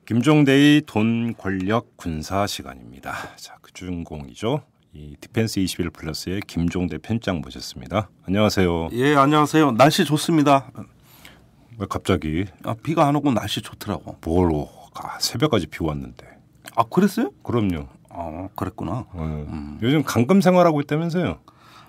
김종대의 돈, 권력, 군사 시간입니다. 자, 그 주인공이죠. 이 디펜스 21 플러스의 김종대 편집장 모셨습니다. 안녕하세요. 예, 안녕하세요. 날씨 좋습니다. 왜 갑자기? 비가 안 오고 날씨 좋더라고. 뭘 새벽까지 비 왔는데. 아, 그랬어요? 그럼요. 그랬구나. 요즘 강금 생활하고 있다면서요?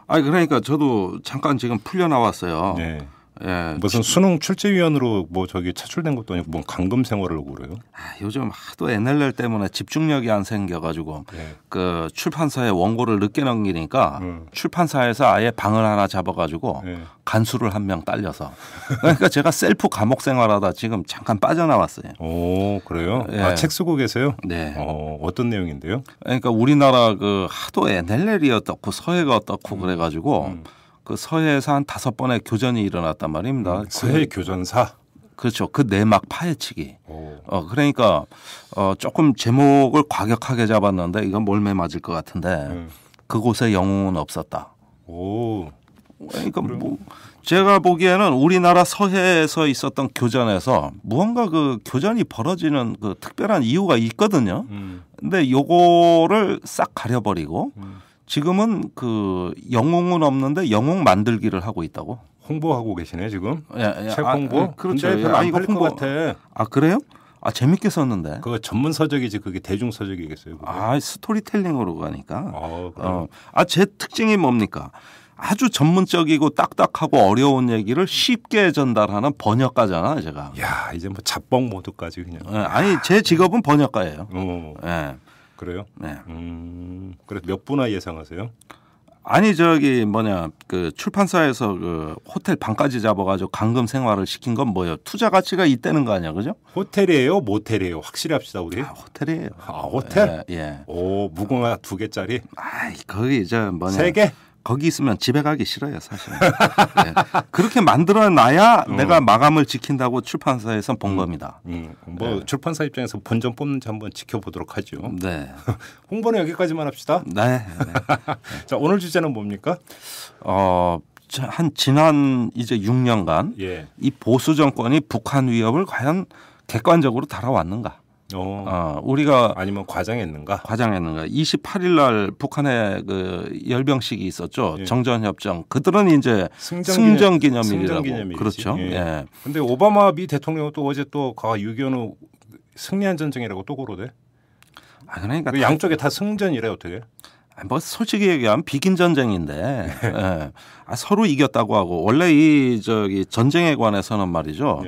그러니까 저도 잠깐 지금 풀려 나왔어요. 네. 예, 무슨 수능 출제위원으로 뭐 저기 차출된 것도 아니고 뭔 강금 생활을 하고 그래요? 요즘 하도 NLL 때문에 집중력이 안 생겨가지고 그 출판사에 원고를 늦게 넘기니까 출판사에서 아예 방을 하나 잡아가지고 간수를 한 명 딸려서 그러니까 제가 셀프 감옥 생활하다 지금 잠깐 빠져나왔어요. 오, 그래요? 예. 책 쓰고 계세요? 네. 어떤 내용인데요? 그러니까 우리나라 그 하도 NLL이 어떻고 서해가 어떻고 그래가지고 그 서해에서 한 5번의 교전이 일어났단 말입니다. 서해 교전사. 그렇죠. 그 내막 파헤치기. 그러니까 조금 제목을 과격하게 잡았는데 이건 몰매 맞을 것 같은데 그곳에 영웅은 없었다. 오. 그러니까 뭐 제가 보기에는 우리나라 서해에서 있었던 교전에서 무언가 그 교전이 벌어지는 그 특별한 이유가 있거든요. 근데 요거를 싹 가려버리고 지금은 그 영웅은 없는데 영웅 만들기를 하고 있다고. 홍보하고 계시네 지금. 예. 책 홍보. 그렇죠. 근데 별로 안 팔릴 것 같아. 그래요? 재밌게 썼는데. 그거 전문 서적이지 그게 대중 서적이겠어요. 그거. 스토리텔링으로 가니까. 그래요? 제 특징이 뭡니까? 아주 전문적이고 딱딱하고 어려운 얘기를 쉽게 전달하는 번역가잖아, 제가. 야, 이제 뭐 잡봉 모드까지 그냥. 제 직업은 번역가예요. 예. 그래요? 네. 그래 몇 분나 예상하세요? 그 출판사에서 그 호텔 방까지 잡아가지고 강금 생활을 시킨 건 뭐예요? 투자 가치가 있다는 거 아니야, 그죠? 호텔이에요, 모텔이에요? 확실히 합시다 우리. 호텔이에요. 호텔? 예. 오, 무궁화 2개짜리? 거기 3개? 거기 있으면 집에 가기 싫어요, 사실. 네. 그렇게 만들어놔야 내가 마감을 지킨다고 출판사에서 본 겁니다. 출판사 입장에서 본전 뽑는지 한번 지켜보도록 하죠. 네. 홍보는 여기까지만 합시다. 네. 자, 오늘 주제는 뭡니까? 지난 이제 6년간 이 보수 정권이 북한 위협을 과연 객관적으로 달아왔는가? 우리가 아니면 과장했는가? 28일 날 북한에 그 열병식이 있었죠. 정전협정. 그들은 이제 승전기념일이라고. 그렇죠. 예. 근데 오바마 미 대통령은 또 어제 또 6.25는 승리한 전쟁이라고 또 그러대. 그러니까 양쪽에 다 승전이래 어떻게? 솔직히 얘기하면 비긴 전쟁인데 서로 이겼다고 하고 원래 이 전쟁에 관해서는 말이죠.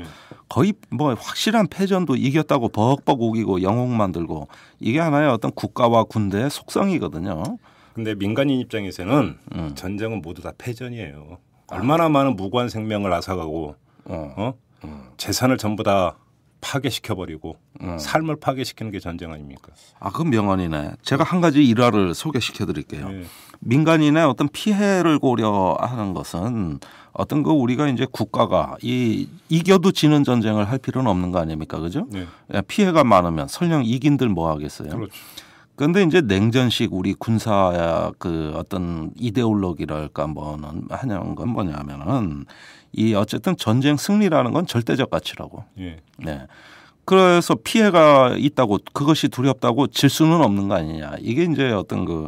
거의 뭐 확실한 패전도 이겼다고 벅벅 우기고 영웅 만들고 이게 하나의 어떤 국가와 군대의 속성이거든요. 근데 민간인 입장에서는 전쟁은 모두 다 패전이에요. 얼마나 많은 무고한 생명을 앗아가고 재산을 전부 다 파괴시켜버리고 삶을 파괴시키는 게 전쟁 아닙니까? 그건 명언이네. 제가 한 가지 일화를 소개시켜 드릴게요. 민간인의 어떤 피해를 고려하는 것은 어떤 거 우리가 이제 국가가 이겨도 지는 전쟁을 할 필요는 없는 거 아닙니까? 그죠? 피해가 많으면 설령 이긴들 뭐 하겠어요? 그렇죠. 그런데 이제 냉전식 우리 군사 그 어떤 이데올로기랄까 뭐는 하는 건 뭐냐면은 이 어쨌든 전쟁 승리라는 건 절대적 가치라고. 네. 그래서 피해가 있다고 그것이 두렵다고 질 수는 없는 거 아니냐. 이게 이제 어떤 그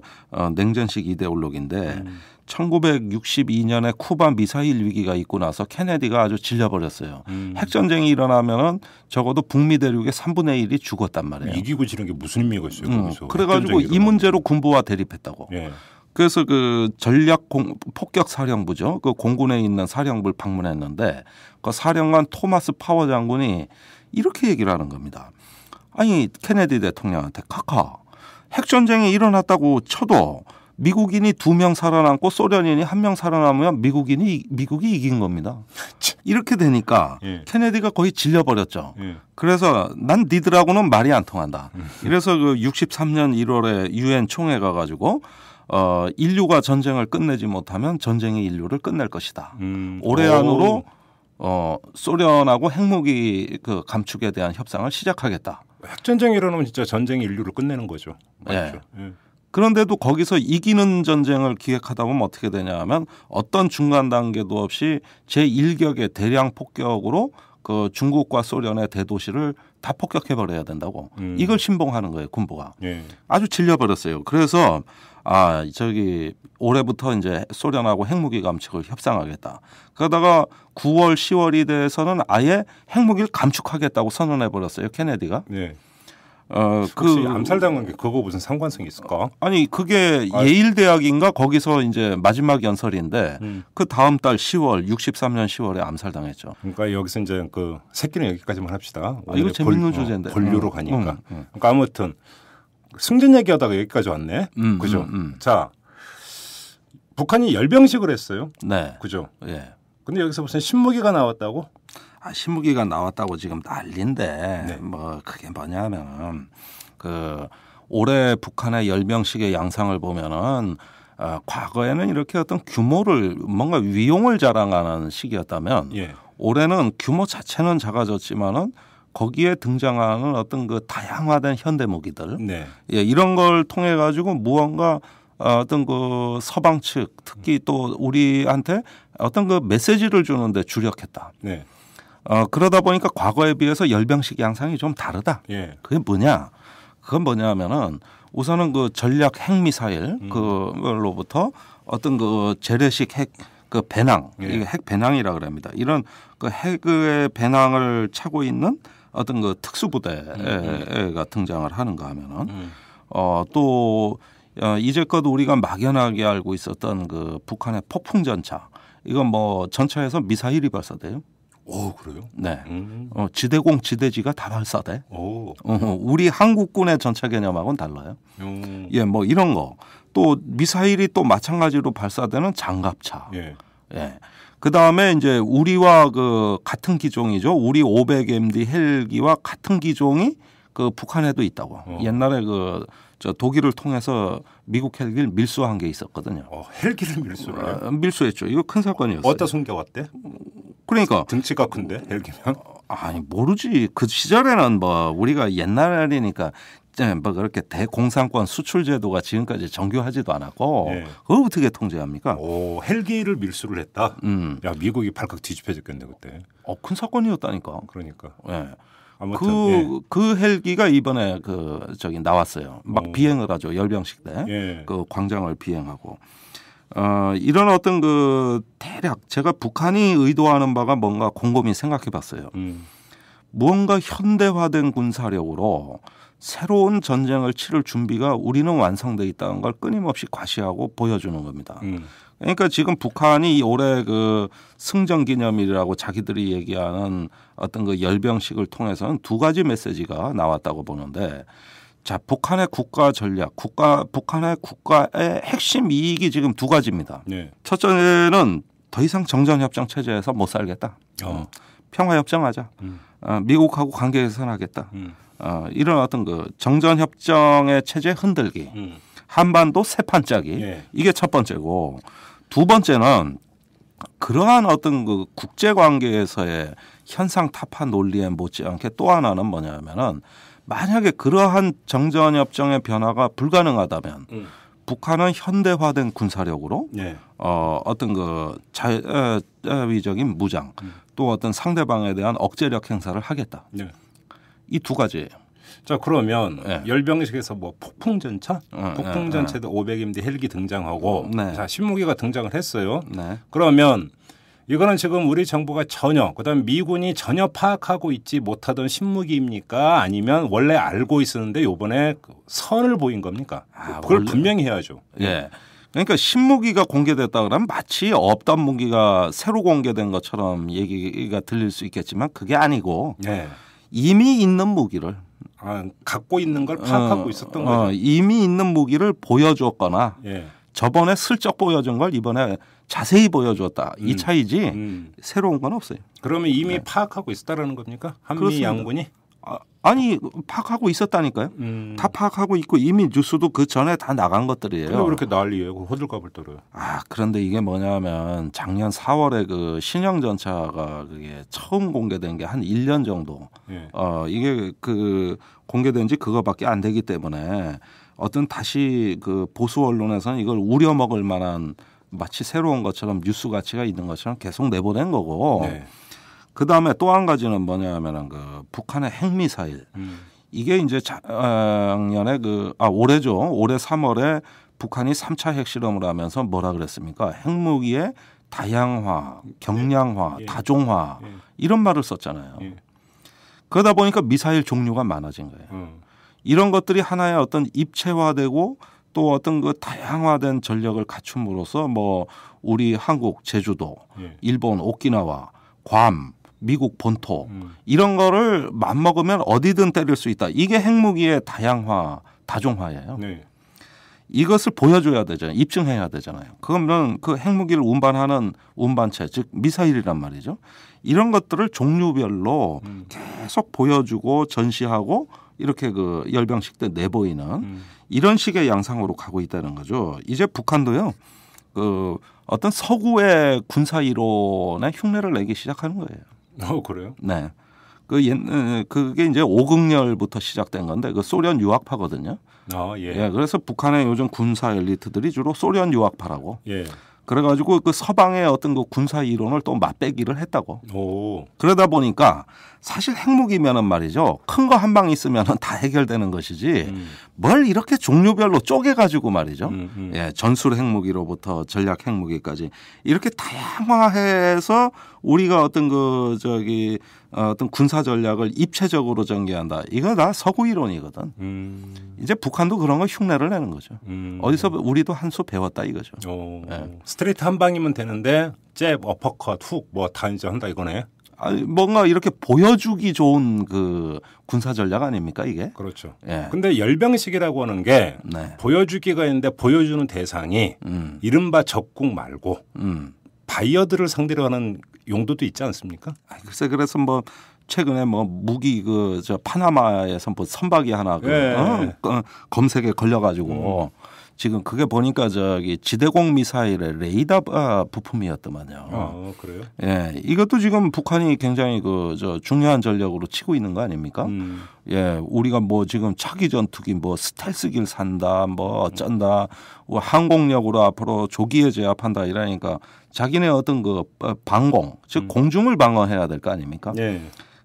냉전식 이데올로기인데 1962년에 쿠바 미사일 위기가 있고 나서 케네디가 아주 질려버렸어요. 핵전쟁이 일어나면은 적어도 북미 대륙의 3분의 1이 죽었단 말이에요. 이기고 지는 게 무슨 의미가 있어요? 거기서. 그래가지고 이 문제로 군부와 대립했다고. 그래서 그 전략 폭격 사령부죠. 그 공군에 있는 사령부를 방문했는데 그 사령관 토마스 파워 장군이 이렇게 얘기를 하는 겁니다. 케네디 대통령한테 핵전쟁이 일어났다고 쳐도 미국인이 2명 살아남고 소련인이 1명 살아남으면 미국이 이긴 겁니다. 이렇게 되니까 케네디가 거의 질려버렸죠. 그래서 난 니들하고는 말이 안 통한다. 그래서 그 63년 1월에 유엔 총회가 가지고 인류가 전쟁을 끝내지 못하면 전쟁이 인류를 끝낼 것이다. 올해 안으로 소련하고 핵무기 그 감축에 대한 협상을 시작하겠다. 핵전쟁이 일어나면 진짜 전쟁이 인류를 끝내는 거죠. 맞죠? 그런데도 거기서 이기는 전쟁을 기획하다 보면 어떻게 되냐 하면 어떤 중간 단계도 없이 제1격의 대량 폭격으로 그 중국과 소련의 대도시를 다 폭격해버려야 된다고. 이걸 신봉하는 거예요, 군부가. 예. 아주 질려버렸어요. 그래서 올해부터 이제 소련하고 핵무기 감축을 협상하겠다. 그러다가 9월, 10월이 돼서는 아예 핵무기를 감축하겠다고 선언해 버렸어요, 케네디가. 네. 혹시 암살당한 게 그거 무슨 상관성이 있을까? 아니 그게 예일 대학인가 거기서 이제 마지막 연설인데 그 다음 달 10월 63년 10월에 암살당했죠. 그러니까 여기서 이제 그 새끼는 여기까지만 합시다. 이거 재밌는 주제인데. 본류로 가니까. 그러니까 아무튼 승전 얘기하다가 여기까지 왔네. 그죠? 자, 북한이 열병식을 했어요. 네. 그죠? 예. 근데 여기서 무슨 신무기가 나왔다고? 신무기가 나왔다고 지금 난리인데 네. 뭐 그게 뭐냐면 올해 북한의 열병식의 양상을 보면은 과거에는 이렇게 어떤 규모를 뭔가 위용을 자랑하는 시기였다면 예. 올해는 규모 자체는 작아졌지만은 거기에 등장하는 어떤 그 다양화된 현대 무기들 네. 예, 이런 걸 통해 가지고 무언가 어떤 그 서방 측 특히 또 우리한테 어떤 그 메시지를 주는데 주력했다. 네. 그러다 보니까 과거에 비해서 열병식 양상이 좀 다르다. 예. 그게 뭐냐? 그건 뭐냐면은 우선은 그 전략 핵미사일 그걸로부터 어떤 그 재래식 핵 그 배낭, 예. 이게 핵 배낭이라 그럽니다. 이런 그 핵의 배낭을 차고 있는 어떤 그 특수부대가 등장을 하는가 하면은 또 이제껏 우리가 막연하게 알고 있었던 그 북한의 폭풍 전차 이건 뭐 전차에서 미사일이 발사돼요. 오, 그래요? 네. 지대공 지대지가 다 발사돼. 오. 우리 한국군의 전차 개념하고는 달라요. 예, 뭐 이런 거. 또 미사일이 또 마찬가지로 발사되는 장갑차. 예. 예. 그 다음에 이제 우리와 그 같은 기종이죠. 우리 500MD 헬기와 같은 기종이 그 북한에도 있다고. 옛날에 저 독일을 통해서 미국 헬기를 밀수한 게 있었거든요. 헬기를 밀수를 밀수했죠. 이거 큰 사건이었어요. 어디다 숨겨왔대? 그러니까 등치가 큰데 헬기면? 아니 모르지. 그 시절에는 뭐 우리가 옛날이니까 뭐 그렇게 대공산권 수출 제도가 지금까지 정교하지도 않았고 예. 그걸 어떻게 통제합니까? 오, 헬기를 밀수를 했다. 야, 미국이 발칵 뒤집혀졌겠네 그때. 큰 사건이었다니까. 그러니까. 예. 아무튼 그 헬기가 이번에 나왔어요. 막 비행을 하죠. 열병식 때. 예. 그 광장을 비행하고. 이런 어떤 대략 제가 북한이 의도하는 바가 뭔가 곰곰이 생각해 봤어요. 무언가 현대화된 군사력으로 새로운 전쟁을 치를 준비가 우리는 완성돼 있다는 걸 끊임없이 과시하고 보여주는 겁니다. 그러니까 지금 북한이 올해 승전 기념일이라고 자기들이 얘기하는 어떤 열병식을 통해서는 두 가지 메시지가 나왔다고 보는데, 자, 북한의 국가 전략, 북한의 국가의 핵심 이익이 지금 두 가지입니다. 네. 첫째는 더 이상 정전협정 체제에서 못 살겠다. 평화협정하자. 미국하고 관계 개선하겠다. 이런 어떤 정전협정의 체제 흔들기. 한반도 새판짜기. 예. 이게 첫 번째고, 두 번째는 그러한 어떤 국제관계에서의 현상 타파 논리에 못지않게 또 하나는 뭐냐면은, 만약에 그러한 정전협정의 변화가 불가능하다면 북한은 현대화된 군사력으로 네. 어떤 자위적인 무장 또 어떤 상대방에 대한 억제력 행사를 하겠다. 네. 이 두 가지예요. 자, 그러면 네. 열병식에서 뭐 폭풍전차, 폭풍전차도 500MD 헬기 등장하고, 네. 자, 신무기가 등장을 했어요. 네. 그러면 이거는 지금 우리 정부가 전혀, 그다음 미군이 전혀 파악하고 있지 못하던 신무기입니까? 아니면 원래 알고 있었는데 요번에 선을 보인 겁니까? 그걸 원래. 분명히 해야죠. 예. 그러니까 신무기가 공개됐다 그러면 마치 없던 무기가 새로 공개된 것처럼 얘기가 들릴 수 있겠지만 그게 아니고 네. 이미 있는 무기를 갖고 있는 걸 파악하고 있었던 거죠. 이미 있는 무기를 보여주었거나 예. 저번에 슬쩍 보여준 걸 이번에 자세히 보여줬다. 이 차이지 새로운 건 없어요. 그러면 이미 파악하고 있었다라는 겁니까? 한미 그렇습니다. 양군이? 아니 파악하고 있었다니까요. 다 파악하고 있고 이미 뉴스도 그 전에 다 나간 것들이에요. 근데 왜 그렇게 난리예요? 호들갑을 떨어요. 그런데 이게 뭐냐면 작년 4월에 신형 전차가 그게 처음 공개된 게 한 1년 정도. 예. 이게 공개된 지 그거밖에 안 되기 때문에 어떤 다시 보수 언론에서는 이걸 우려먹을 만한 마치 새로운 것처럼 뉴스 가치가 있는 것처럼 계속 내보낸 거고. 네. 그 다음에 또 한 가지는 뭐냐면은 그 북한의 핵미사일. 이게 이제 작년에 올해죠. 올해 3월에 북한이 3차 핵실험을 하면서 뭐라 그랬습니까? 핵무기의 다양화, 경량화, 예. 다종화 예. 이런 말을 썼잖아요. 예. 그러다 보니까 미사일 종류가 많아진 거예요. 이런 것들이 하나의 어떤 입체화되고 또 어떤 그 다양화된 전력을 갖춤으로써 뭐 우리 한국 제주도, 예. 일본 오키나와, 괌, 미국 본토 이런 거를 맘먹으면 어디든 때릴 수 있다. 이게 핵무기의 다양화, 다종화예요. 네. 이것을 보여줘야 되잖아요. 입증해야 되잖아요. 그러면 그 핵무기를 운반하는 운반체, 즉 미사일이란 말이죠. 이런 것들을 종류별로 계속 보여주고 전시하고 이렇게 그 열병식 때 내보이는 이런 식의 양상으로 가고 있다는 거죠. 이제 북한도요. 그 어떤 서구의 군사 이론에 흉내를 내기 시작하는 거예요. 그래요? 네. 그게 이제 오극렬부터 시작된 건데 그 소련 유학파거든요. 예. 그래서 북한의 요즘 군사 엘리트들이 주로 소련 유학파라고. 예. 그래가지고 그 서방의 어떤 그 군사 이론을 또 맞배기를 했다고. 오. 그러다 보니까 사실 핵무기면은 말이죠. 큰 거 한 방 있으면은 다 해결되는 것이지 뭘 이렇게 종류별로 쪼개가지고 말이죠. 예, 전술 핵무기로부터 전략 핵무기까지 이렇게 다양화해서 우리가 어떤 어떤 군사 전략을 입체적으로 전개한다. 이거 다 서구 이론이거든. 이제 북한도 그런 거 흉내를 내는 거죠. 어디서 우리도 한 수 배웠다 이거죠. 예. 스트레이트 한 방이면 되는데 잽, 어퍼컷, 훅 뭐 다 이제 한다 이거네. 뭔가 이렇게 보여주기 좋은 그 군사 전략 아닙니까 이게? 그렇죠. 예. 근데 열병식이라고 하는 게 네. 보여주기가 있는데 보여주는 대상이 이른바 적국 말고 바이어들을 상대로 하는 용도도 있지 않습니까? 글쎄 그래서 뭐 최근에 뭐 무기 저 파나마에서 뭐 선박이 하나 검색에 걸려가지고 지금 그게 보니까 지대공 미사일의 레이더 부품이었더만요. 그래요? 예, 이것도 지금 북한이 굉장히 중요한 전력으로 치고 있는 거 아닙니까? 예, 우리가 뭐 지금 차기 전투기 뭐 스텔스기를 산다, 뭐 어쩐다, 항공력으로 앞으로 조기에 제압한다 이러니까 자기네 어떤 그 방공, 즉 공중을 방어해야 될 거 아닙니까? 예.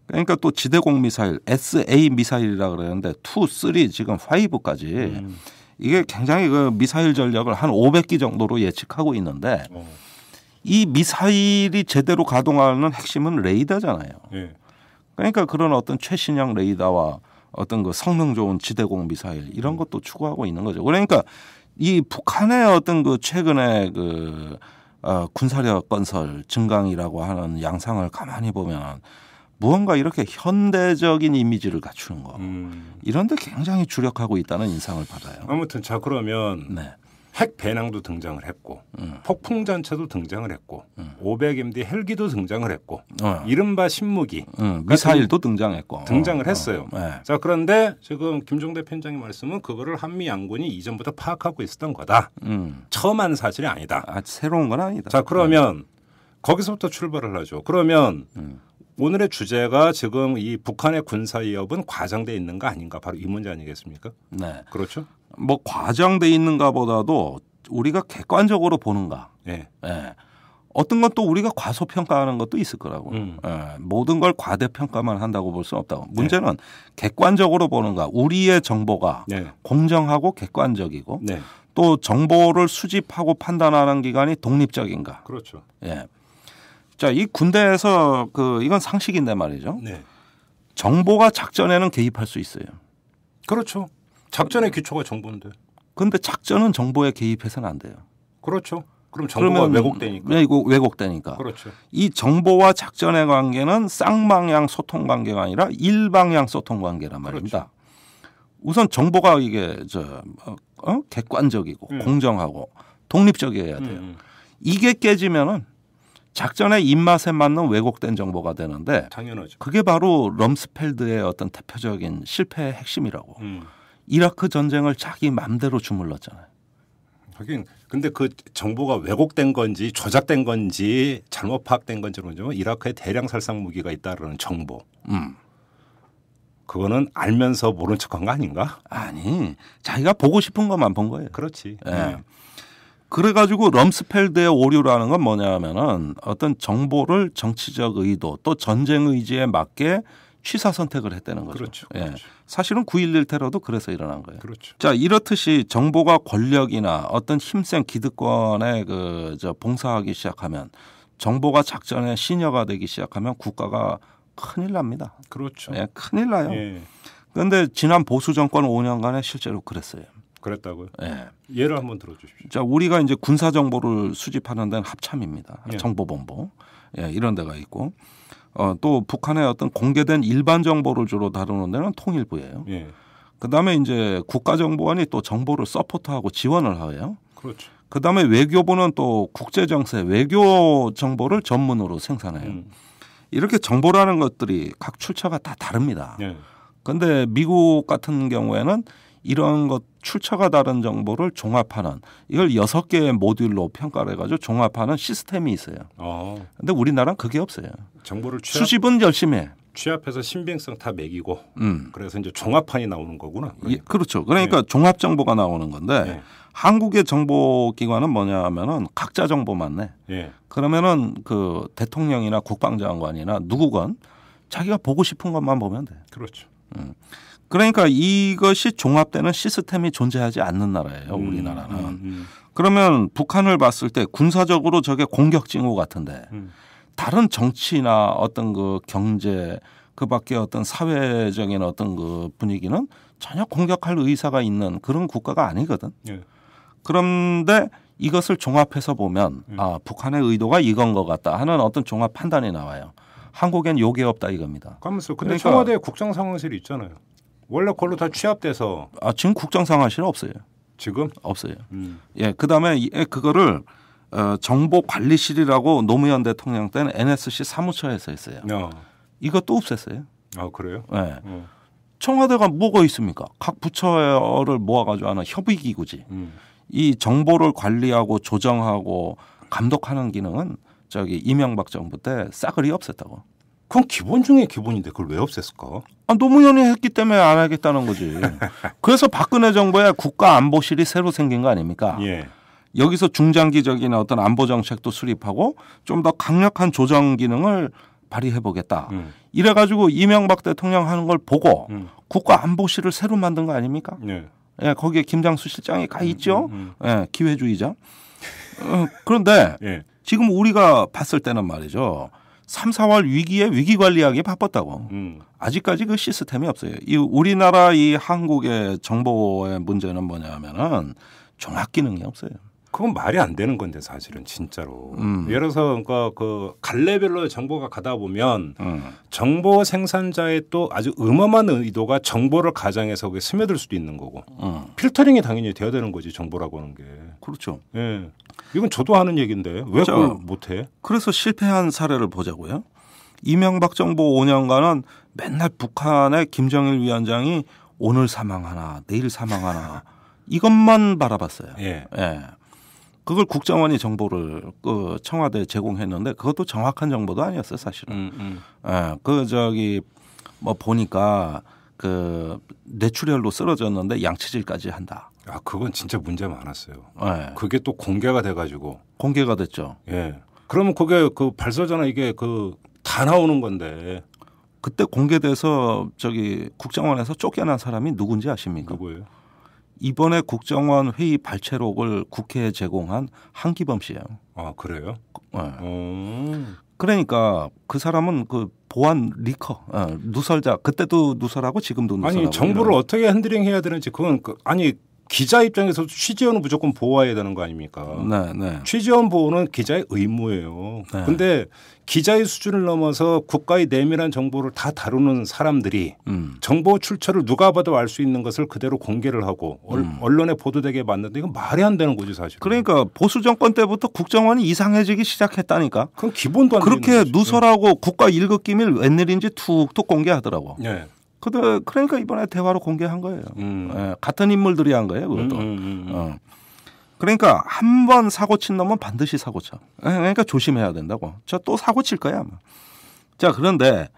그러니까 또 지대공 미사일, SA 미사일이라 그러는데 2, 3 지금 5까지. 이게 굉장히 그 미사일 전력을 한 500기 정도로 예측하고 있는데 이 미사일이 제대로 가동하는 핵심은 레이더잖아요. 예. 그러니까 그런 어떤 최신형 레이더와 어떤 그 성능 좋은 지대공 미사일 이런 것도 추구하고 있는 거죠. 그러니까 이 북한의 어떤 그 최근에 군사력 건설 증강이라고 하는 양상을 가만히 보면 무언가 이렇게 현대적인 이미지를 갖추는 거 이런 데 굉장히 주력하고 있다는 인상을 받아요. 아무튼 자 그러면 네. 핵 배낭도 등장을 했고 폭풍 전차도 등장을 했고 500MD 헬기도 등장을 했고 이른바 신무기 미사일도 등장했고 등장을 했어요. 네. 자 그런데 지금 김종대 편장의 말씀은 그거를 한미 양군이 이전부터 파악하고 있었던 거다. 처음 한 사실이 아니다. 새로운 건 아니다. 자 그러면 거기서부터 출발을 하죠. 그러면 오늘의 주제가 지금 이 북한의 군사 위협은 과장돼 있는 거 아닌가 바로 이 문제 아니겠습니까? 네. 그렇죠. 뭐 과장돼 있는가보다도 우리가 객관적으로 보는가. 네. 예. 어떤 건 또 우리가 과소평가하는 것도 있을 거라고. 예. 모든 걸 과대평가만 한다고 볼 수는 없다고. 문제는 네. 객관적으로 보는가. 우리의 정보가 네. 공정하고 객관적이고 네. 또 정보를 수집하고 판단하는 기관이 독립적인가. 그렇죠. 예. 자, 이 군대에서 이건 상식인데 말이죠. 네. 정보가 작전에는 개입할 수 있어요. 그렇죠. 작전의 기초가 정보인데. 그런데 작전은 정보에 개입해서는 안 돼요. 그렇죠. 그럼 정보가 왜곡되니까. 왜곡되니까. 그렇죠. 이 정보와 작전의 관계는 쌍방향 소통 관계가 아니라 일방향 소통 관계란 말입니다. 그렇죠. 우선 정보가 이게 객관적이고 공정하고 독립적이어야 돼요. 이게 깨지면은 작전의 입맛에 맞는 왜곡된 정보가 되는데 당연하죠. 그게 바로 럼스펠드의 어떤 대표적인 실패의 핵심이라고. 이라크 전쟁을 자기 맘대로 주물렀잖아요. 하긴 근데 그 정보가 왜곡된 건지 조작된 건지 잘못 파악된 건지 모르지만 이라크에 대량 살상 무기가 있다라는 정보. 그거는 알면서 모른 척한 거 아닌가? 아니, 자기가 보고 싶은 것만 본 거예요. 그렇지. 예. 그래가지고 럼스펠드의 오류라는 건 뭐냐면은 어떤 정보를 정치적 의도 또 전쟁 의지에 맞게 취사 선택을 했다는 거죠. 그렇죠. 예. 그렇죠. 사실은 9.11 테러도 그래서 일어난 거예요. 그렇죠. 자, 이렇듯이 정보가 권력이나 어떤 힘센 기득권에 봉사하기 시작하면 정보가 작전의 신여가 되기 시작하면 국가가 큰일 납니다. 그렇죠. 예, 큰일 나요. 예. 그런데 지난 보수 정권 5년간에 실제로 그랬어요. 그랬다고요? 예. 예를 한번 들어주십시오. 자, 우리가 이제 군사 정보를 수집하는 데는 합참입니다. 예. 정보본부 이런 데가 있고 또 북한의 어떤 공개된 일반 정보를 주로 다루는 데는 통일부예요. 예. 그다음에 이제 국가정보원이 또 정보를 서포트하고 지원을 해요. 그렇죠. 그다음에 외교부는 또 국제정세 외교 정보를 전문으로 생산해요. 이렇게 정보라는 것들이 각 출처가 다 다릅니다. 그런데 예. 미국 같은 경우에는 이런 것 출처가 다른 정보를 종합하는 이걸 6개의 모듈로 평가를 해가지고 종합하는 시스템이 있어요. 그런데 우리나라는 그게 없어요. 정보를 수집은 열심히 해. 취합해서 신빙성 다 매기고 그래서 이제 종합판이 나오는 거구나. 예, 그렇죠. 그러니까 종합 정보가 나오는 건데 한국의 정보기관은 뭐냐 하면은 각자 정보만 내. 그러면은 그 대통령이나 국방장관이나 누구건 자기가 보고 싶은 것만 보면 돼. 그렇죠. 그러니까 이것이 종합되는 시스템이 존재하지 않는 나라예요. 우리나라는. 그러면 북한을 봤을 때 군사적으로 저게 공격 징후 같은데 다른 정치나 어떤 그 경제 그밖에 어떤 사회적인 어떤 그 분위기는 전혀 공격할 의사가 있는 그런 국가가 아니거든. 그런데 이것을 종합해서 보면 북한의 의도가 이건 것 같다 하는 어떤 종합 판단이 나와요. 한국엔 요게 없다 이겁니다. 가만있어. 근데 그러니까, 청와대에 국정상황실이 있잖아요. 원래 그걸로 다 취합돼서. 지금 국정상황실은 없어요. 지금? 없어요. 예, 그다음에 그거를 정보관리실이라고 노무현 대통령 때는 NSC 사무처에서 했어요. 이것도 없앴어요. 그래요? 네. 청와대가 뭐가 있습니까? 각 부처를 모아가지고 하는 협의기구지. 이 정보를 관리하고 조정하고 감독하는 기능은 이명박 정부 때 싸그리 없앴다고. 그건 기본 중에 기본인데 그걸 왜 없앴을까? 노무현이 했기 때문에 안 하겠다는 거지. 그래서 박근혜 정부에 국가안보실이 새로 생긴 거 아닙니까? 예. 여기서 중장기적인 어떤 안보 정책도 수립하고 좀 더 강력한 조정 기능을 발휘해 보겠다. 이래가지고 이명박 대통령 하는 걸 보고 국가안보실을 새로 만든 거 아닙니까? 예, 거기에 김장수 실장이 가 있죠. 예, 기회주의자. 그런데 지금 우리가 봤을 때는 말이죠. 3, 4월 위기에 위기 관리하기 바빴다고. 아직까지 그 시스템이 없어요. 이 우리나라 이 한국의 정보의 문제는 뭐냐면은 종합 기능이 없어요. 그건 말이 안 되는 건데 사실은 진짜로. 예를 들어서 그러니까 그 갈래별로 정보가 가다 보면 정보 생산자의 또 아주 음험한 의도가 정보를 가장해서 그게 스며들 수도 있는 거고. 필터링이 당연히 돼야 되는 거지 정보라고 하는 게. 그렇죠. 예. 이건 저도 하는 얘기인데 왜 그걸 못해? 그래서 실패한 사례를 보자고요. 이명박 정부 5년간은 맨날 북한의 김정일 위원장이 오늘 사망하나 내일 사망하나 이것만 바라봤어요. 예. 그걸 국정원이 정보를 청와대에 제공했는데 그것도 정확한 정보도 아니었어요, 사실은. 뭐 보니까 그 뇌출혈로 쓰러졌는데 양치질까지 한다. 그건 진짜 문제 많았어요. 네. 그게 또 공개가 돼가지고. 공개가 됐죠. 예. 그러면 그게 그 발설자나 이게 다 나오는 건데. 그때 공개돼서 국정원에서 쫓겨난 사람이 누군지 아십니까? 누구예요? 이번에 국정원 회의 발췌록을 국회에 제공한 한기범 씨예요. 그래요? 네. 그러니까 그 사람은 그 보안 리커, 누설자. 그때도 누설하고 지금도 누설하고. 아니 정보를 어떻게 핸들링해야 되는지 그건 기자 입장에서도 취재원은 무조건 보호해야 되는 거 아닙니까? 네. 취재원 보호는 기자의 의무예요. 그런데 기자의 수준을 넘어서 국가의 내밀한 정보를 다 다루는 사람들이 정보 출처를 누가 봐도 알 수 있는 것을 그대로 공개를 하고 언론에 보도되게 만드는데 이건 말이 안 되는 거지 사실. 그러니까 보수 정권 때부터 국정원이 이상해지기 시작했다니까. 그건 기본도 안 되는 그렇게 누설하고 국가 1급 기밀 웬일인지 툭툭 공개하더라고. 네. 그러니까 이번에 대화로 공개한 거예요. 같은 인물들이 한 거예요. 그것도. 그러니까 한 번 사고 친 놈은 반드시 사고 쳐. 그러니까 조심해야 된다고. 또 사고 칠 거야 아마. 자, 그런데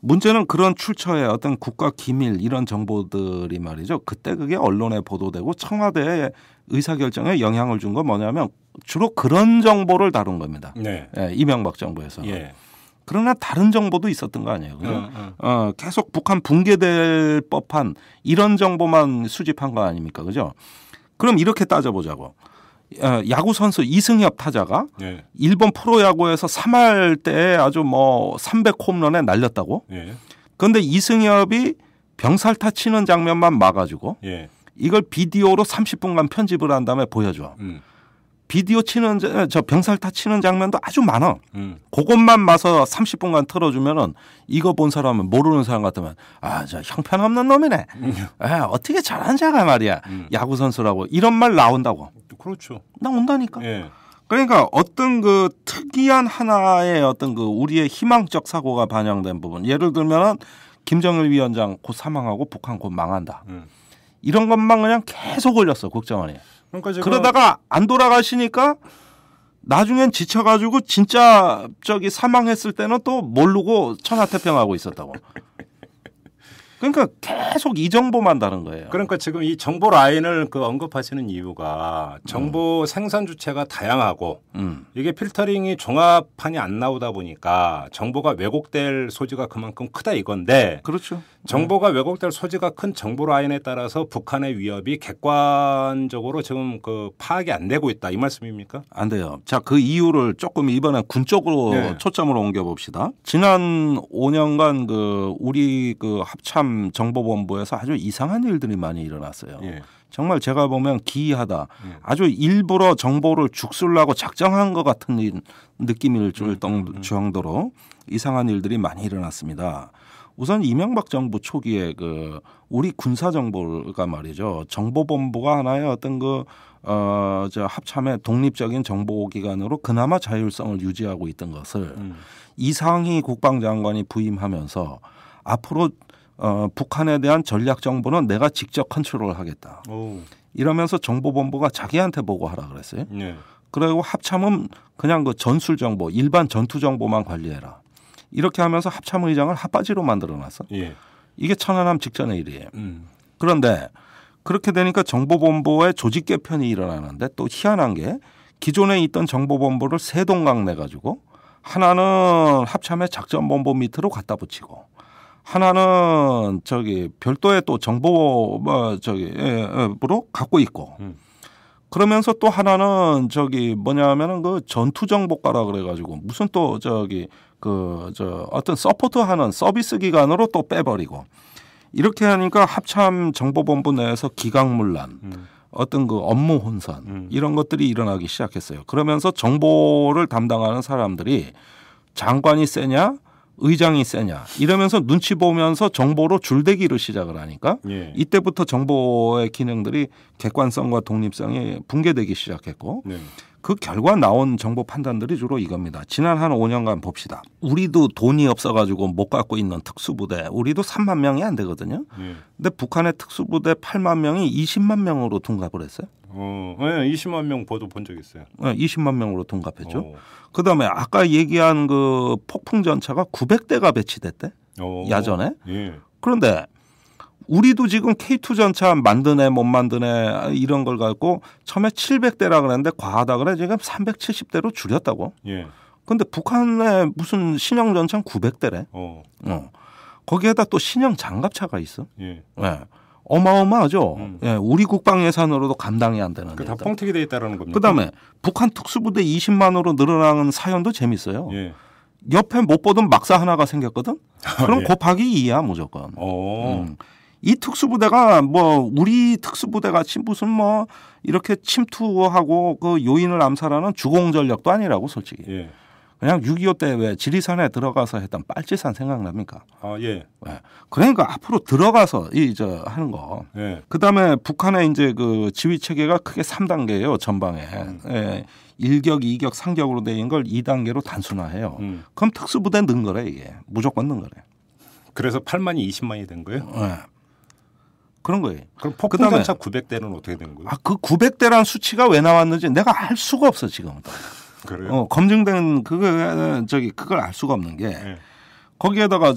문제는 그런 출처의 어떤 국가 기밀 이런 정보들이 말이죠. 그때 그게 언론에 보도되고 청와대의 의사결정에 영향을 준 건 뭐냐면 주로 그런 정보를 다룬 겁니다. 네. 예, 이명박 정부에서. 예. 그러나 다른 정보도 있었던 거 아니에요. 계속 북한 붕괴될 법한 이런 정보만 수집한 거 아닙니까? 그죠? 그럼 이렇게 따져보자고. 야구 선수 이승엽 타자가 예. 일본 프로야구에서 3할 때 아주 뭐 300홈런에 날렸다고. 예. 그런데 이승엽이 병살타 치는 장면만 막아주고 예. 이걸 비디오로 30분간 편집을 한 다음에 보여줘. 비디오 치는 저 병살타 치는 장면도 아주 많아. 그것만 마서 30분간 틀어주면은 이거 본 사람은 모르는 사람 같으면 저 형편없는 놈이네. 어떻게 잘한 자가 말이야. 야구 선수라고 이런 말 나온다고. 그렇죠. 나온다니까. 예. 그러니까 어떤 그 특이한 하나의 어떤 그 우리의 희망적 사고가 반영된 부분. 예를 들면은 김정일 위원장 곧 사망하고 북한 곧 망한다. 이런 것만 그냥 계속 올렸어 국정원이. 그러니까 그러다가 안 돌아가시니까 나중엔 지쳐가지고 진짜 저기 사망했을 때는 또 모르고 천하태평하고 있었다고. 그러니까 계속 이 정보만 다른 거예요. 그러니까 지금 이 정보 라인을 언급하시는 이유가 정보 생산 주체가 다양하고 이게 필터링이 종합판이 안 나오다 보니까 정보가 왜곡될 소지가 그만큼 크다 이건데. 그렇죠. 정보가 왜곡될 소지가 큰 정보 라인에 따라서 북한의 위협이 객관적으로 지금 파악이 안 되고 있다 이 말씀입니까? 안 돼요. 자, 그 이유를 조금 이번에 군 쪽으로 네. 초점을 옮겨 봅시다. 지난 5년간 우리 합참 정보본부에서 아주 이상한 일들이 많이 일어났어요. 예. 정말 제가 보면 기이하다. 아주 일부러 정보를 죽술라고 작정한 것 같은 느낌을 줄 정도로 이상한 일들이 많이 일어났습니다. 우선 이명박 정부 초기에 우리 군사 정보가 말이죠. 정보본부가 하나의 어떤 합참의 독립적인 정보기관으로 그나마 자율성을 유지하고 있던 것을 이상희 국방장관이 부임하면서 앞으로 북한에 대한 전략 정보는 내가 직접 컨트롤을 하겠다. 오. 이러면서 정보본부가 자기한테 보고하라 그랬어요. 네. 그리고 합참은 그냥 전술 정보, 일반 전투 정보만 관리해라. 이렇게 하면서 합참의장을 핫바지로 만들어놨어. 예. 이게 천안함 직전의 일이에요. 그런데 그렇게 되니까 정보본부의 조직 개편이 일어나는데 또 희한한 게 기존에 있던 정보본부를 세 동강 내가지고 하나는 합참의 작전본부 밑으로 갖다 붙이고 하나는 별도의 또 정보부로 갖고 있고 그러면서 또 하나는 뭐냐면은 전투정보과라 그래가지고 무슨 또 어떤 서포트하는 서비스 기관으로 또 빼버리고 이렇게 하니까 합참 정보본부 내에서 기강문란 어떤 업무 혼선 이런 것들이 일어나기 시작했어요. 그러면서 정보를 담당하는 사람들이 장관이 세냐 의장이 세냐 이러면서 눈치 보면서 정보로 줄대기를 시작을 하니까 예. 이때부터 정보의 기능들이 객관성과 독립성이 붕괴되기 시작했고 네. 그 결과 나온 정보 판단들이 주로 이겁니다. 지난 한 5년간 봅시다. 우리도 돈이 없어가지고 못 갖고 있는 특수부대 우리도 3만 명이 안 되거든요. 근데 북한의 특수부대 8만 명이 20만 명으로 둔갑을 했어요. 네, 20만 명 보도 본 적 있어요. 20만 명으로 둔갑했죠. 그다음에 아까 얘기한 폭풍 전차가 900대가 배치됐대. 야전에. 예. 그런데 우리도 지금 K2 전차 만드네 못 만드네 이런 걸 갖고 처음에 700대라 그랬는데 과하다 그래 지금 370대로 줄였다고. 예. 그런데 북한에 무슨 신형 전차는 900대래. 거기에다 또 신형 장갑차가 있어. 예. 네. 어마어마하죠. 예, 우리 국방 예산으로도 감당이 안 되는. 다 펑튀기 돼 있다라는 겁니다. 그다음에 북한 특수부대 20만으로 늘어나는 사연도 재밌어요. 예. 옆에 못 보던 막사 하나가 생겼거든. 그럼 예. 곱하기 2야 무조건. 이 특수부대가 우리 특수부대 같이 무슨 이렇게 침투하고 요인을 암살하는 주공전력도 아니라고 솔직히. 예. 그냥 6.25 때 왜 지리산에 들어가서 했던 빨치산 생각납니까? 예. 네. 그러니까 앞으로 들어가서 하는 거. 예. 그다음에 북한의 지휘 체계가 크게 3단계예요. 전방에. 예. 1격, 2격, 3격으로 된 걸 2단계로 단순화해요. 그럼 특수부대 는 거래 이게. 무조건 는 거래. 그래서 8만이 20만이 된 거예요? 네. 그런 거예요. 그럼 폭풍전차 900대는 어떻게 된 거예요? 그 900대란 수치가 왜 나왔는지 내가 알 수가 없어 지금. 그래요? 검증된 그걸 알 수가 없는 게 네. 거기에다가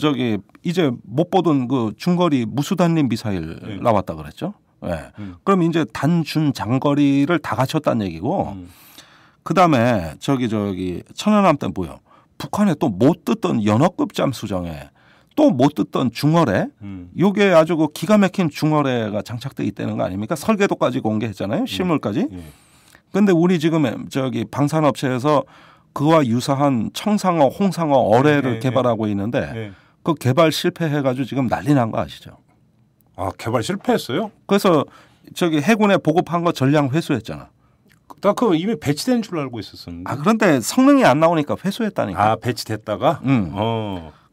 이제 못 보던 중거리 무수단림 미사일 나왔다 그랬죠. 네. 그럼 이제 단준 장거리를 다 갖췄다는 얘기고 그다음에 저기 천안함 때 뭐요? 북한에 또 못 듣던 연어급 잠수정에 또 못 듣던 중어뢰, 요게 아주 그 기가 막힌 중어뢰가 장착돼 있다는 거 아닙니까? 설계도까지 공개했잖아요, 실물까지. 근데 우리 지금 저기 방산업체에서 그와 유사한 청상어, 홍상어, 어뢰를 개발하고 있는데 그 개발 실패해가지고 지금 난리 난 거 아시죠? 아, 개발 실패했어요? 그래서 저기 해군에 보급한 거 전량 회수했잖아. 나 그거 이미 배치된 줄 알고 있었었는데. 아, 그런데 성능이 안 나오니까 회수했다니까. 아, 배치됐다가?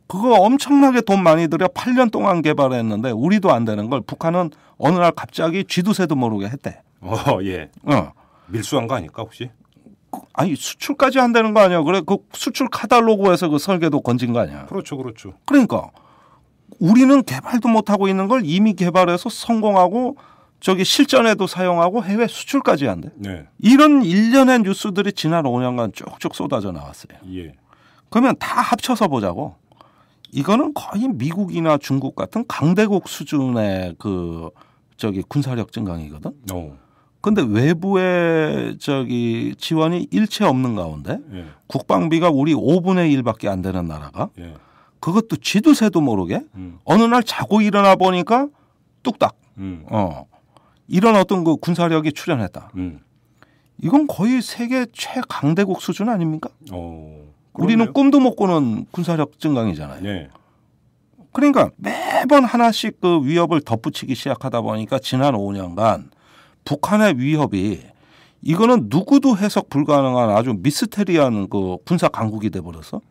그거 엄청나게 돈 많이 들여 8년 동안 개발했는데 우리도 안 되는 걸 북한은 어느 날 갑자기 쥐도 새도 모르게 했대. 예. 밀수한 거 아닐까 혹시? 아니 수출까지 안 되는 거 아니야? 그래 그 수출 카탈로그에서 그 설계도 건진 거 아니야? 그렇죠, 그렇죠. 그러니까 우리는 개발도 못 하고 있는 걸 이미 개발해서 성공하고 저기 실전에도 사용하고 해외 수출까지 한대. 네. 이런 일련의 뉴스들이 지난 5년간 쭉쭉 쏟아져 나왔어요. 예. 그러면 다 합쳐서 보자고. 이거는 거의 미국이나 중국 같은 강대국 수준의 그 저기 군사력 증강이거든. 근데 외부의 저기 지원이 일체 없는 가운데 국방비가 우리 5분의 1밖에 안 되는 나라가 그것도 쥐도 새도 모르게 어느 날 자고 일어나 보니까 뚝딱 이런 어떤 그 군사력이 출현했다. 이건 거의 세계 최강대국 수준 아닙니까? 우리는 꿈도 못 꾸는 군사력 증강이잖아요. 네. 그러니까 매번 하나씩 그 위협을 덧붙이기 시작하다 보니까 지난 5년간 북한의 위협이 이거는 누구도 해석 불가능한 아주 미스테리한 그 군사 강국이 돼버렸어.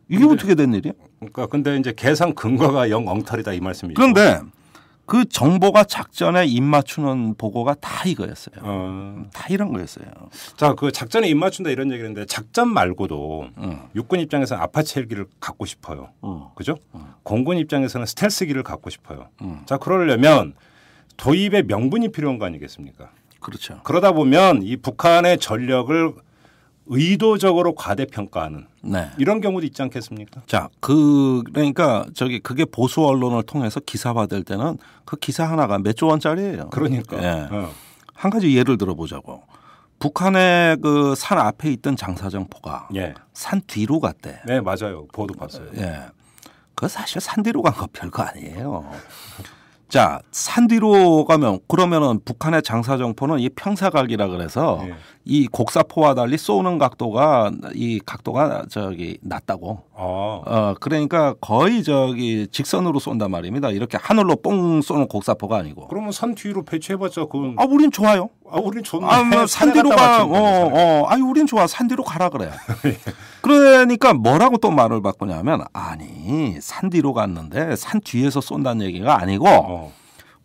이게 어떻게 된 일이야? 그러니까 근데 이제 계산 근거가 영 엉터리다 이 말씀이죠. 그런데 그 정보가 작전에 입맞추는 보고가 다 이거였어요. 다 이런 거였어요. 자, 그 작전에 입맞춘다 이런 얘기인데 작전 말고도 육군 입장에서는 아파치 헬기를 갖고 싶어요. 그죠? 공군 입장에서는 스텔스기를 갖고 싶어요. 자, 그러려면 도입의 명분이 필요한 거 아니겠습니까? 그렇죠. 그러다 보면 이 북한의 전력을 의도적으로 과대평가하는 이런 경우도 있지 않겠습니까? 자, 그러니까 그게 보수 언론을 통해서 기사화될 때는 그 기사 하나가 몇 조 원짜리예요. 그러니까. 예. 한 가지 예를 들어보자고. 북한의 그 산 앞에 있던 장사정포가 산 뒤로 갔대. 네, 맞아요. 보도 봤어요. 그 사실 산 뒤로 간 거 별거 아니에요. 자, 산 뒤로 가면 그러면은 북한의 장사정포는 이 평사각이라 그래서 이 곡사포와 달리 쏘는 각도가 저기 낮다고. 그러니까 거의 저기 직선으로 쏜단 말입니다. 이렇게 하늘로 뽕 쏘는 곡사포가 아니고. 그러면 산 뒤로 배치해봤자 그건. 우린 좋아요. 우린 좋네. 산 뒤로 가. 우린 좋아. 산 뒤로 가라 그래. 그러니까 뭐라고 또 말을 바꾸냐면 아니 산 뒤로 갔는데 산 뒤에서 쏜다는 얘기가 아니고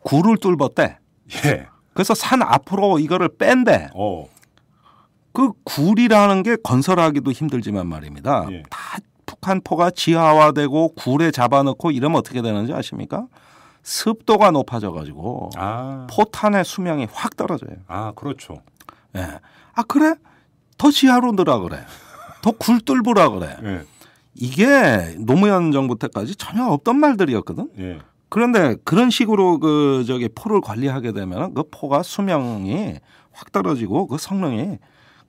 굴을 뚫었대. 그래서 산 앞으로 이거를 뺀대. 그 굴이라는 게 건설하기도 힘들지만 말입니다. 다 북한포가 지하화되고 굴에 잡아넣고 이러면 어떻게 되는지 아십니까? 습도가 높아져가지고 포탄의 수명이 확 떨어져요. 그렇죠. 그래? 더 지하로 넣으라 그래. 더 굴 뚫으라 그래. 이게 노무현 정부 때까지 전혀 없던 말들이었거든. 그런데 그런 식으로 포를 관리하게 되면 그 포가 수명이 확 떨어지고 그 성능이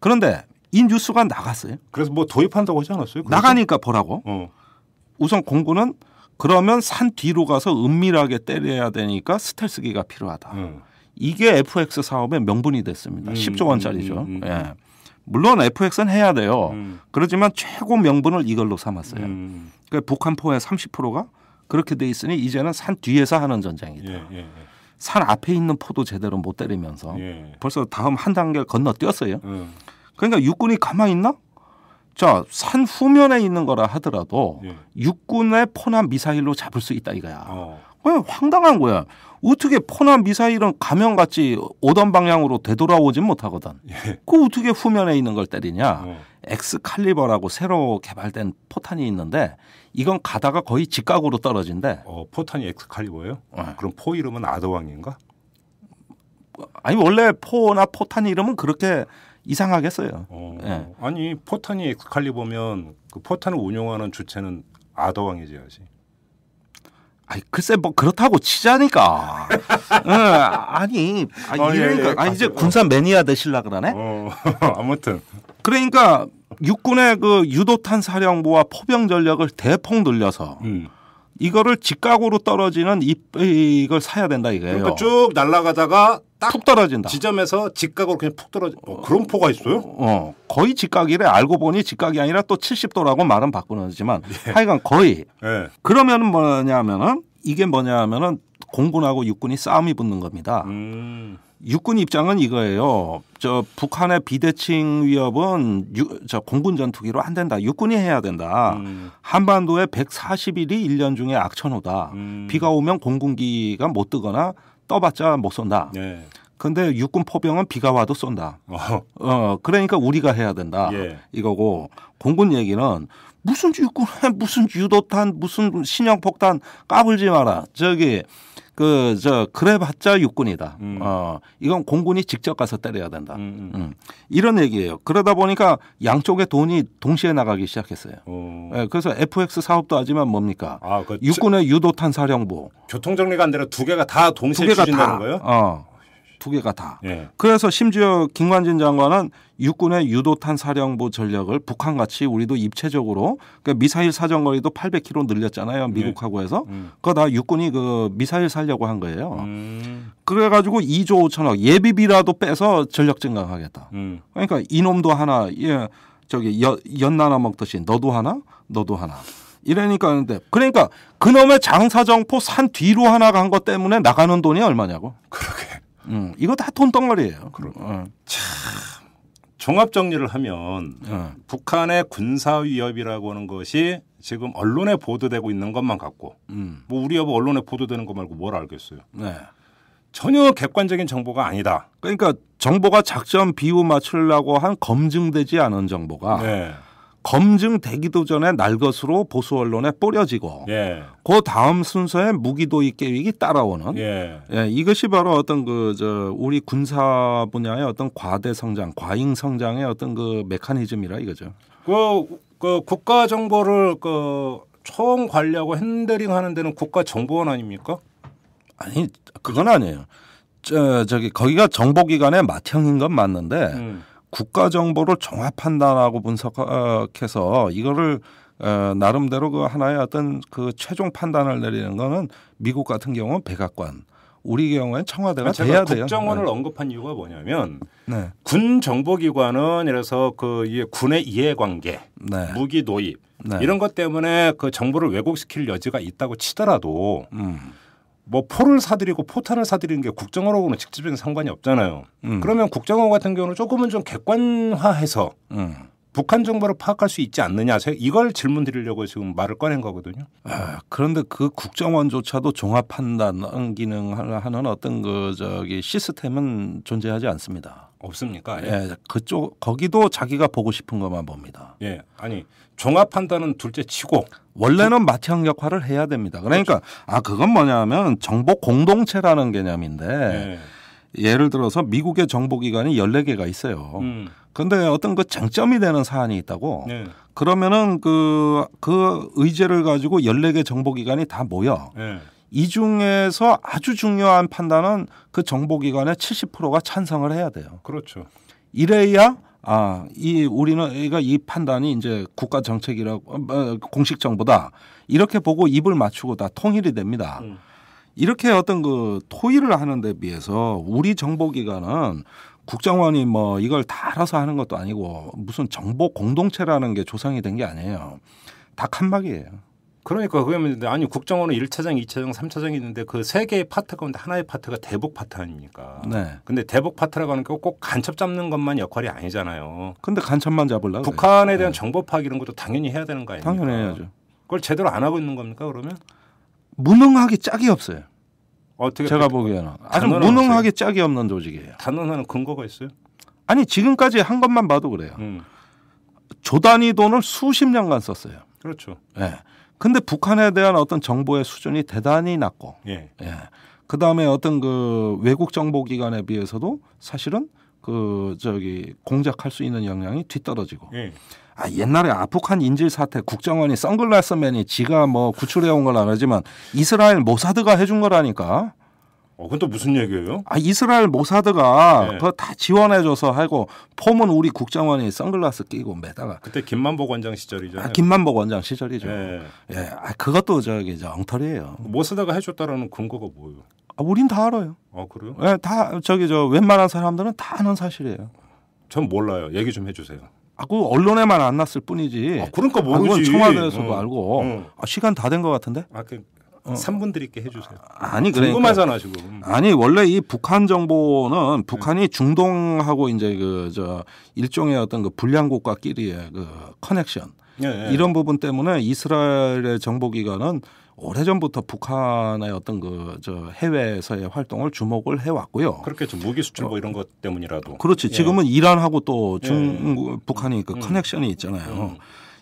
그런데 이 뉴스가 나갔어요. 그래서 뭐 도입한다고 하지 않았어요? 그래서? 나가니까 보라고. 우선 공군은 그러면 산 뒤로 가서 은밀하게 때려야 되니까 스텔스기가 필요하다. 이게 FX 사업의 명분이 됐습니다. 10조 원짜리죠. 물론 FX는 해야 돼요. 그렇지만 최고 명분을 이걸로 삼았어요. 그러니까 북한포의 30%가 그렇게 돼 있으니 이제는 산 뒤에서 하는 전쟁이다. 산 앞에 있는 포도 제대로 못 때리면서 벌써 다음 한 단계를 건너뛰었어요. 그러니까 육군이 가만히 있나? 자, 산 후면에 있는 거라 하더라도 육군의 포나 미사일로 잡을 수 있다 이거야. 황당한 거야. 어떻게 포나 미사일은 가면같이 오던 방향으로 되돌아오진 못하거든. 그 어떻게 후면에 있는 걸 때리냐. 엑스칼리버라고 새로 개발된 포탄이 있는데 이건 가다가 거의 직각으로 떨어진대. 포탄이 엑스칼리버예요? 그럼 포 이름은 아더왕인가? 아니 원래 포나 포탄 이름은 그렇게 이상하겠어요. 아니 포탄이 엑스칼리버면 그 포탄을 운용하는 주체는 아더왕이지. 아니 글쎄 뭐 그렇다고 치자니까. 아니 이러니까 예, 이제 군사 매니아 되실라 그러네. 아무튼 그러니까 육군의 그 유도탄 사령부와 포병 전력을 대폭 늘려서 이거를 직각으로 떨어지는 이걸 사야 된다 이거예요. 그러니까 쭉 날아가다가 딱 푹 떨어진다. 지점에서 직각으로 그냥 푹 떨어져. 그런 포가 있어요? 거의 직각이래. 알고 보니 직각이 아니라 또 70도라고 말은 바꾸는지만 하여간 거의. 그러면 뭐냐면은 이게 뭐냐면은 공군하고 육군이 싸움이 붙는 겁니다. 육군 입장은 이거예요. 저 북한의 비대칭 위협은 저 공군 전투기로 안 된다. 육군이 해야 된다. 한반도에 140일이 1년 중에 악천후다. 비가 오면 공군기가 못 뜨거나 떠봤자 못 쏜다. 그런데 육군 포병은 비가 와도 쏜다. 그러니까 우리가 해야 된다. 이거고 공군 얘기는 무슨 육군에 무슨 유도탄 무슨 신형폭탄 까불지 마라. 저기 그래봤자 육군이다. 이건 공군이 직접 가서 때려야 된다. 이런 얘기예요. 그러다 보니까 양쪽의 돈이 동시에 나가기 시작했어요. 그래서 FX 사업도 하지만 뭡니까? 육군의 유도탄 사령부. 교통정리가 안 되라 두 개가 다 동시에 추진되는 거예요? 두 개가 다. 그래서 심지어 김관진 장관은 육군의 유도탄 사령부 전력을 북한같이 우리도 입체적으로 그러니까 미사일 사정거리도 800km 늘렸잖아요. 미국하고 해서. 그거 다 육군이 그 미사일 살려고 한 거예요. 그래가지고 2조 5천억 예비비라도 빼서 전력 증강하겠다. 그러니까 이놈도 하나 저기 연 나눠 먹듯이 너도 하나 너도 하나. 이러니까 하는데 그러니까 그놈의 장사정포 산 뒤로 하나 간 것 때문에 나가는 돈이 얼마냐고. 그러게. 이거 다 돈덩어리예요. 참 종합 정리를 하면 북한의 군사 위협이라고 하는 것이 지금 언론에 보도되고 있는 것만 같고 뭐 우리 여보 언론에 보도되는 거 말고 뭘 알겠어요. 전혀 객관적인 정보가 아니다. 그러니까 정보가 작전 비유 맞추려고 한 검증되지 않은 정보가 검증되기도 전에 날 것으로 보수 언론에 뿌려지고 그 다음 순서에 무기도입 계획이 따라오는 이것이 바로 어떤 우리 군사 분야의 어떤 과대 성장, 과잉 성장의 어떤 그 메커니즘이라 이거죠. 그 국가 정보를 총 관리하고 핸들링 하는 데는 국가정보원 아닙니까? 아니 그건 아니에요. 저기 거기가 정보기관의 맏형인 건 맞는데. 국가 정보를 종합 판단하고 분석해서 이거를 나름대로 그 하나의 어떤 그 최종 판단을 내리는 거는 미국 같은 경우는 백악관, 우리 경우엔 청와대가 돼야 돼요. 국정원을 언급한 이유가 뭐냐면 군 정보기관은 이래서 군의 이해관계, 무기 도입 이런 것 때문에 그 정보를 왜곡시킬 여지가 있다고 치더라도. 뭐 포를 사들이고 포탄을 사들이는 게 국정원하고는 직접적인 상관이 없잖아요. 그러면 국정원 같은 경우는 조금은 좀 객관화해서 북한 정보를 파악할 수 있지 않느냐. 이걸 질문 드리려고 지금 말을 꺼낸 거거든요. 그런데 그 국정원조차도 종합 판단 기능을 하는 어떤 시스템은 존재하지 않습니다. 없습니까? 거기도 자기가 보고 싶은 것만 봅니다. 아니 종합 판단은 둘째 치고 원래는 맏형 역할을 해야 됩니다. 그러니까 그건 뭐냐면 정보 공동체라는 개념인데 예를 들어서 미국의 정보기관이 14개가 있어요. 그런데 어떤 그 쟁점이 되는 사안이 있다고 그러면은 그 의제를 가지고 14개 정보기관이 다 모여 이 중에서 아주 중요한 판단은 그 정보기관의 70%가 찬성을 해야 돼요. 그렇죠. 이래야 우리는 이 판단이 이제 국가 정책이라고 공식 정보다 이렇게 보고 입을 맞추고 다 통일이 됩니다. 이렇게 어떤 그 토의를 하는 데 비해서 우리 정보기관은 국정원이 뭐 이걸 다 알아서 하는 것도 아니고 무슨 정보 공동체라는 게 조성이 된 게 아니에요. 다 칸막이에요. 그러니까 그러면 아니 국정원은 1차장, 2차장, 3차장이 있는데 그 세 개의 파트 가운데 하나의 파트가 대북 파트 아닙니까? 근데 대북 파트라고 하는 게 꼭 간첩 잡는 것만 역할이 아니잖아요. 근데 간첩만 잡으려고 북한에 대한 정보 파악 이런 것도 당연히 해야 되는 거 아닙니까? 당연히 해야죠. 그걸 제대로 안 하고 있는 겁니까 그러면? 무능하기 짝이 없어요. 어떻게 제가 보기에는 아주 무능하기 짝이 없는 조직이에요. 단언하는 근거가 있어요? 아니 지금까지 한 것만 봐도 그래요. 조 단위 돈을 수십 년간 썼어요. 그렇죠. 근데 북한에 대한 어떤 정보의 수준이 대단히 낮고, 그 다음에 어떤 그 외국 정보기관에 비해서도 사실은 공작할 수 있는 역량이 뒤떨어지고, 옛날에 아프간 인질 사태 국정원이 선글라스맨이 지가 뭐 구출해온 건 안 하지만 이스라엘 모사드가 해준 거라니까. 그건 또 무슨 얘기예요? 이스라엘 모사드가 그거 다 지원해줘서 하고 폼은 우리 국정원이 선글라스 끼고 매다가. 그때 김만복 원장 시절이잖아요. 김만복 원장 시절이죠. 예. 그것도 엉터리예요. 모사드가 해줬다라는 근거가 뭐예요? 우린 다 알아요. 그래요? 네, 다 웬만한 사람들은 다 아는 사실이에요. 전 몰라요. 얘기 좀 해주세요. 그 언론에만 안 났을 뿐이지. 그러니까 모르지. 청와대에서도 알고. 시간 다 된 것 같은데? 3분 드릴게 해주세요. 그러니까. 궁금하잖아 지금. 원래 이 북한 정보는 북한이 중동하고 이제 일종의 어떤 그 불량국가끼리의 그 커넥션 이런 부분 때문에 이스라엘의 정보기관은 오래전부터 북한의 어떤 해외에서의 활동을 주목을 해왔고요. 그렇겠죠. 무기 수출 뭐 이런 것 때문이라도. 그렇지. 지금은 이란하고 또 북한이 그 커넥션이 있잖아요.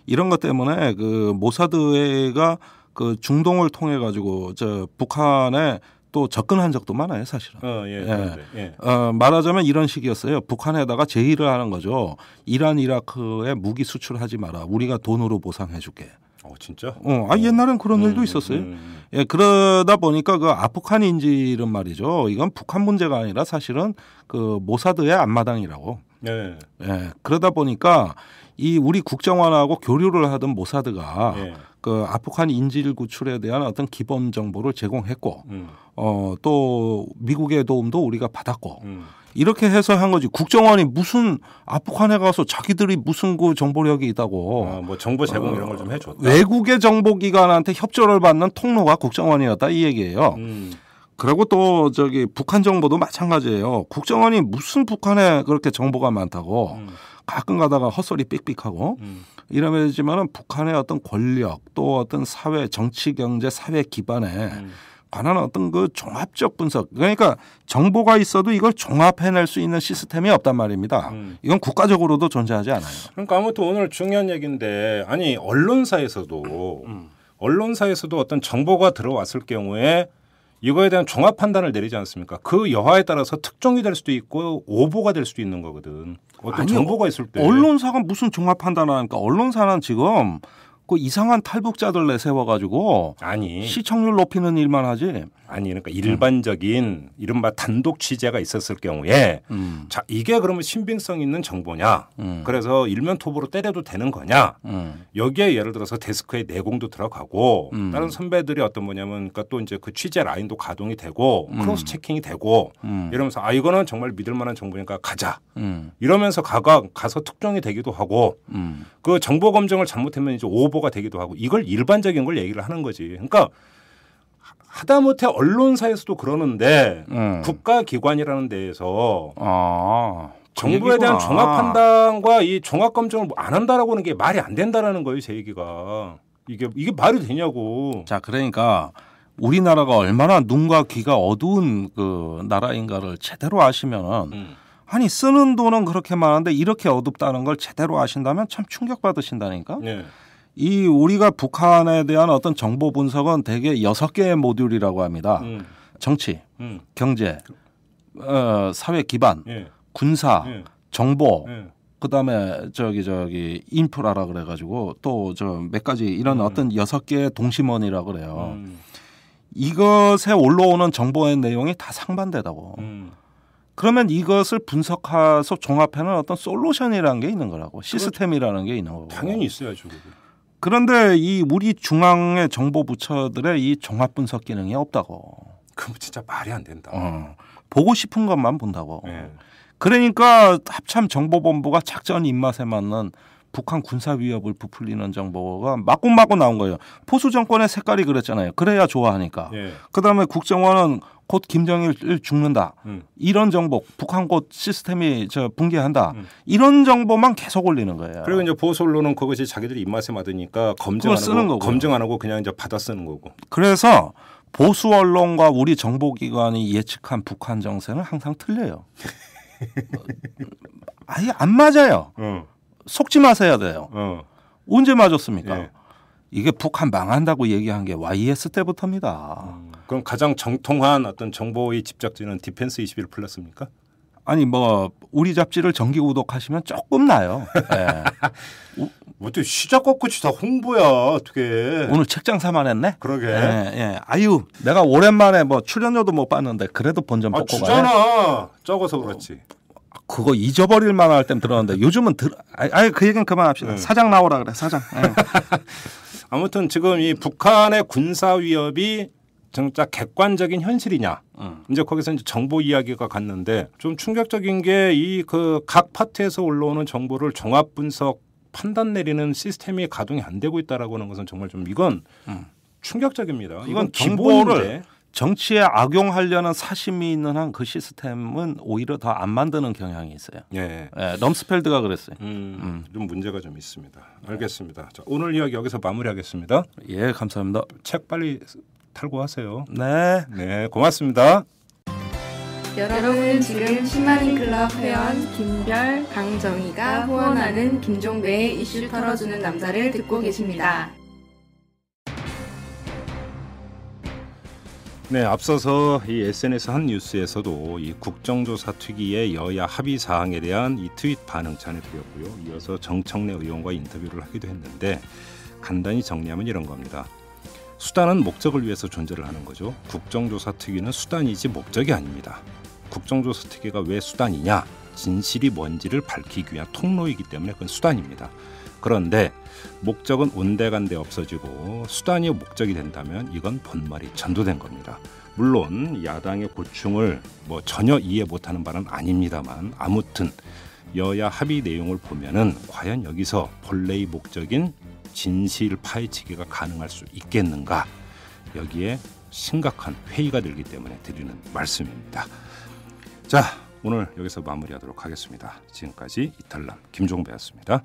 이런 것 때문에 그 모사드가 그 중동을 통해 가지고 북한에 또 접근한 적도 많아요, 사실은. 말하자면 이런 식이었어요. 북한에다가 제의를 하는 거죠. 이란, 이라크에 무기 수출하지 마라. 우리가 돈으로 보상해줄게. 진짜? 옛날엔 그런 일도 있었어요. 그러다 보니까 그 아프간 인질은 말이죠. 이건 북한 문제가 아니라 사실은 그 모사드의 앞마당이라고. 그러다 보니까 이 우리 국정원하고 교류를 하던 모사드가 그 아프간 인질 구출에 대한 어떤 기본 정보를 제공했고 또 미국의 도움도 우리가 받았고 이렇게 해서 한 거지. 국정원이 무슨 아프간에 가서 자기들이 무슨 그 정보력이 있다고. 뭐 정보 제공 이런 걸 좀 해줬다. 외국의 정보기관한테 협조를 받는 통로가 국정원이었다 이 얘기예요. 그리고 또 북한 정보도 마찬가지예요. 국정원이 무슨 북한에 그렇게 정보가 많다고 가끔 가다가 헛소리 삑삑하고 이러면지만은 북한의 어떤 권력 또 어떤 사회 정치 경제 사회 기반에 관한 어떤 그 종합적 분석 그러니까 정보가 있어도 이걸 종합해낼 수 있는 시스템이 없단 말입니다. 이건 국가적으로도 존재하지 않아요. 그러니까 아무튼 오늘 중요한 얘기인데 언론사에서도 어떤 정보가 들어왔을 경우에 이거에 대한 종합 판단을 내리지 않습니까? 그 여하에 따라서 특종이 될 수도 있고 오보가 될 수도 있는 거거든. 어떤 정보가 있을 때. 언론사가 무슨 종합 판단을 하니까 언론사는 지금 그 이상한 탈북자들 내세워가지고 시청률 높이는 일만 하지. 그러니까 일반적인 이른바 단독 취재가 있었을 경우에 자 이게 그러면 신빙성 있는 정보냐 그래서 일면 톱으로 때려도 되는 거냐 여기에 예를 들어서 데스크의 내공도 들어가고 다른 선배들이 그러니까 또 이제 그 취재 라인도 가동이 되고 크로스 체킹이 되고 이러면서 이거는 정말 믿을 만한 정보니까 가자 이러면서 가서 특종이 되기도 하고 그 정보 검증을 잘못하면 이제 오보가 되기도 하고 이걸 일반적인 걸 얘기를 하는 거지. 그러니까 하다못해 언론사에서도 그러는데 국가기관이라는 데에서 정부에 대한 종합 판단과 이 종합 검증을 안 한다라고 하는 게 말이 안 된다라는 거예요, 제 얘기가. 이게 말이 되냐고. 자, 그러니까 우리나라가 얼마나 눈과 귀가 어두운 그 나라인가를 제대로 아시면은 쓰는 돈은 그렇게 많은데 이렇게 어둡다는 걸 제대로 아신다면 참 충격받으신다니까. 이 우리가 북한에 대한 어떤 정보 분석은 대개 6개의 모듈이라고 합니다. 정치, 경제, 사회 기반, 군사, 정보, 그다음에 인프라라 그래가지고 또 몇 가지 이런 어떤 6개의 동심원이라 그래요. 이것에 올라오는 정보의 내용이 다 상반되다고. 그러면 이것을 분석해서 종합해는 어떤 솔루션이라는 게 있는 거라고. 시스템이라는 게 있는 거고. 당연히 있어야죠. 그런데 이 우리 중앙의 정보 부처들의 이 종합 분석 기능이 없다고. 그럼 진짜 말이 안 된다. 보고 싶은 것만 본다고. 그러니까 합참 정보본부가 작전 입맛에 맞는 북한 군사 위협을 부풀리는 정보가 마구마구 나온 거예요. 보수 정권의 색깔이 그랬잖아요. 그래야 좋아하니까. 그다음에 국정원은 곧 김정일 죽는다. 이런 정보, 북한 곧 시스템이 붕괴한다. 이런 정보만 계속 올리는 거예요. 그리고 이제 보수 언론은 그것이 자기들이 입맛에 맞으니까 검증 안 하고 그냥 이제 받아 쓰는 거고. 그래서 보수 언론과 우리 정보기관이 예측한 북한 정세는 항상 틀려요. 아예 안 맞아요. 속지 마세요 돼요. 언제 맞았습니까? 이게 북한 망한다고 얘기한 게 YS 때부터입니다. 그럼 가장 정통한 어떤 정보의 집적지는 디펜스 21 플러스입니까? 아니 뭐 우리 잡지를 정기 구독하시면 조금 나요. 네. 어떻게 시작과 끝이 다 홍보야 어떻게? 오늘 책장사만 했네. 그러게. 예. 아유 내가 오랜만에 뭐 출연료도 못 받는데 그래도 본전 뽑고 가네. 주잖아. 적어서 그렇지. 그거 잊어버릴 만할 땐 들었는데 요즘은 그 얘기는 그만합시다. 사장 나오라 그래 사장. 아무튼 지금 이 북한의 군사 위협이 진짜 객관적인 현실이냐. 이제 거기서 이제 정보 이야기가 갔는데 좀 충격적인 게 이 그 각 파트에서 올라오는 정보를 종합 분석 판단 내리는 시스템이 가동이 안 되고 있다라고 하는 것은 정말 좀 이건 충격적입니다. 이건 정보를 정치에 악용하려는 사심이 있는 한 그 시스템은 오히려 더 안 만드는 경향이 있어요. 예. 럼스펠드가 그랬어요. 좀 문제가 좀 있습니다. 알겠습니다. 자, 오늘 이야기 여기서 마무리하겠습니다. 예, 감사합니다. 책 빨리 탈구하세요. 네, 고맙습니다. 여러분은 지금 10만인 클럽 회원 김별, 강정희가 후원하는 김종배의 이슈 털어주는 남자를 듣고 계십니다. 네, 앞서서 이 SNS 한 뉴스에서도 이 국정조사 특위의 여야 합의 사항에 대한 이 트윗 반응 전해드렸고요. 이어서 정청래 의원과 인터뷰를 하기도 했는데 간단히 정리하면 이런 겁니다. 수단은 목적을 위해서 존재를 하는 거죠. 국정조사 특위는 수단이지 목적이 아닙니다. 국정조사 특위가 왜 수단이냐? 진실이 뭔지를 밝히기 위한 통로이기 때문에 그건 수단입니다. 그런데 목적은 온데간데 없어지고 수단이 목적이 된다면 이건 본말이 전도된 겁니다. 물론 야당의 고충을 뭐 전혀 이해 못하는 바는 아닙니다만 아무튼 여야 합의 내용을 보면은 과연 여기서 본래의 목적인 진실 파헤치기가 가능할 수 있겠는가? 여기에 심각한 회의가 들기 때문에 드리는 말씀입니다. 자, 오늘 여기서 마무리하도록 하겠습니다. 지금까지 이탈남 김종배였습니다.